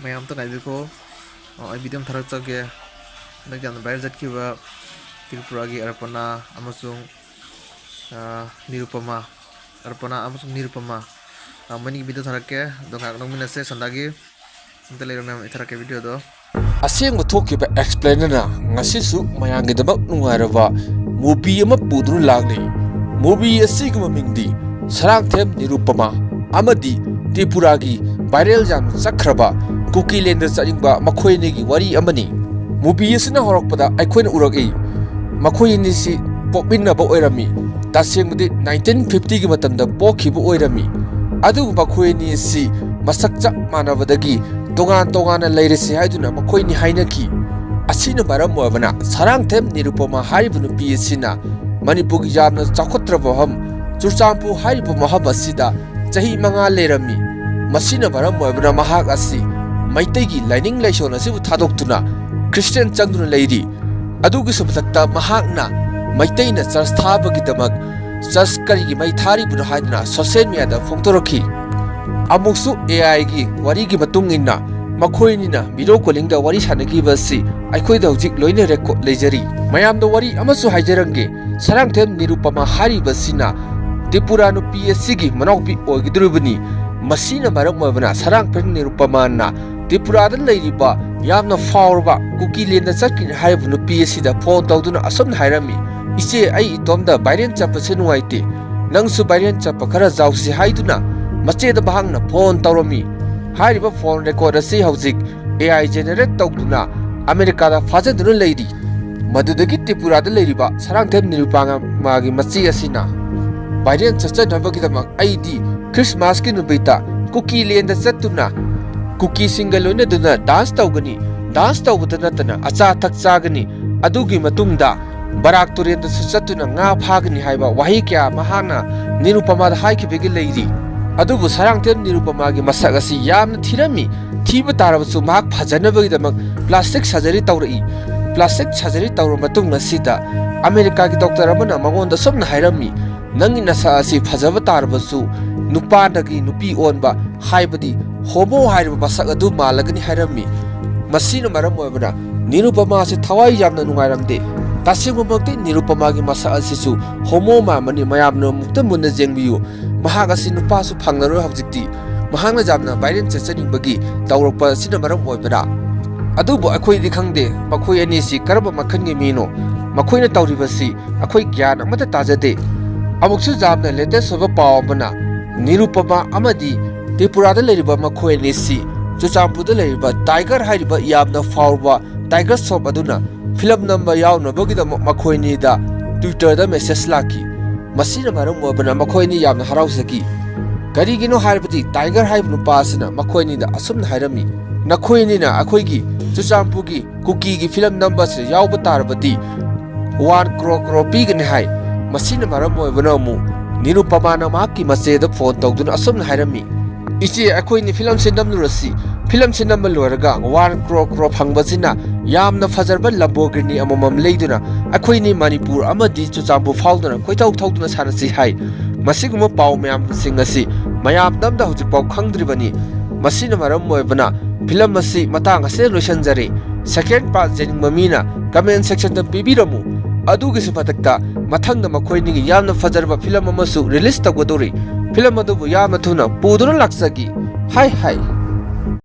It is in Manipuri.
mayam to naibiko video tharak chage nagyan bayar jatkiba Tripura gi arpana amasung Nirupama arpana amasung Nirupama mani video tharake dongak nongminase sandagi intele ram itharake video do aseng thokkiba explainer ngasisu mayangidabak nungairaba movie ama pudru lagni movie asigma mingdi sarangthem Nirupama amadi Tripura gi viral jam sakraba Cookie Land Chajingba Makoini gi wari amani movie asina horokpada aikhoina uragi Makoini si popinna ba oirami tasengmudi 1950 gi matamda pokhibu oirami adu Makoini si masak chap manabadagi tongan tongana leiresi haiduna Makoini hainaki asina maram moabana sarangthem Nirupama haribu nupi asina Manipur gi jamna chakhotraba ham churchampu haribu mahab asida chahi manga leirami masina maram moabana mahak asi Maitegi lining laishon asibu thadokuna Christian changduna leiri adugi subthakta mahakna maitaina church thabagi damak church karigi mai thari buna haidna social media da phongtoroki amuksu AI gi wari gi matungina makhoinina video calling da wari sanagi basi aikhoi da hojik loine record lejari mayam da wari amasu haijarange sarangthem Nirupama hari basina Tripura no PSC gi manokpi ogidrubani masina maram mabana sarangthem Nirupama na Tripura da leiriba yamna faurba Cookie Land chakkin haibu nupi asida phone tawduna asomna hairami iche ai itomda viral chapase nuaite nangsu viral chapa khara jausi haiduna mache da bahangna phone tawrami hairiba phone record ase hojik AI generate tawduna America da fajaduna leiri madudagi Tripura da leiriba sarangthem Nirupama magi machi asina viral chacha nabagi damak aidi Christmas ki nubita Cookie Land chatuna Cookie single loina duna dance tawbada natana acha thak chagani adugi matungda barak turenda susatuna nga phagani haiba wahi kya mahana Nirupama da haikibegi leiri adubu sarangthem Nirupama gi masak asi yamna thirami thiba tarabasu mak phajanabagi damak plastic surgery tawra matungna sida America gi doctor amana mangonda somna hairami nangi nasa asi phajaba tarabasu nupa dagi nupi onba haibadi homo hairiba masak adu malagani hairami masina maram oibana Nirupama se thawai yamna nungairamde tasingmamti Nirupama gi masak asisu homo mamani mayamna mukta munna jengbiyu mahak asi nupa su phangnaro hawjikti mahangna jamna viral chachaningbagi tawrokpa sina maram oibana adubu akhoi di khangde makhoi ani si karba makhangi mino makhoina tawribasi akhoi gyan amata tajade amuksu jamna latest oba pawamana Nirupama amadi Tripura da leiriba makhoi ani si Chuchampu da leiriba tiger hairiba yamna faurba tiger shop aduna film number yauna bagida makhoini da Twitter da message laki masina maram obana makhoini yamna harausaki garigino hairibati tiger haibnu pasina makhoini da asumna hairami nakhoini na akhoigi Chuchampu gi Cookie gi film number se yauba tarbati 1 crore pigani hai masina maram obana mu Nirupama na maki mache da phone tawduna asumna hairami ichi akhoini film se namnurasi film se nam loraga 1 crore phangbasina yamna fajarba Lamborghini amamam leiduna akhoini Manipur amadi Chuchampu fauduna khoitaw thawduna sanasi hai masiguma paw mayam singasi mayam namda hojik paw khangdribani masina maram moibana film asi matang ase loisanjare second part jening mamina comment section da bibiramu adugi sipatakta mathangna makhoini gi yamna fajarba film amasu release tawgodori film adubu yamna thuna puduna laksagi hai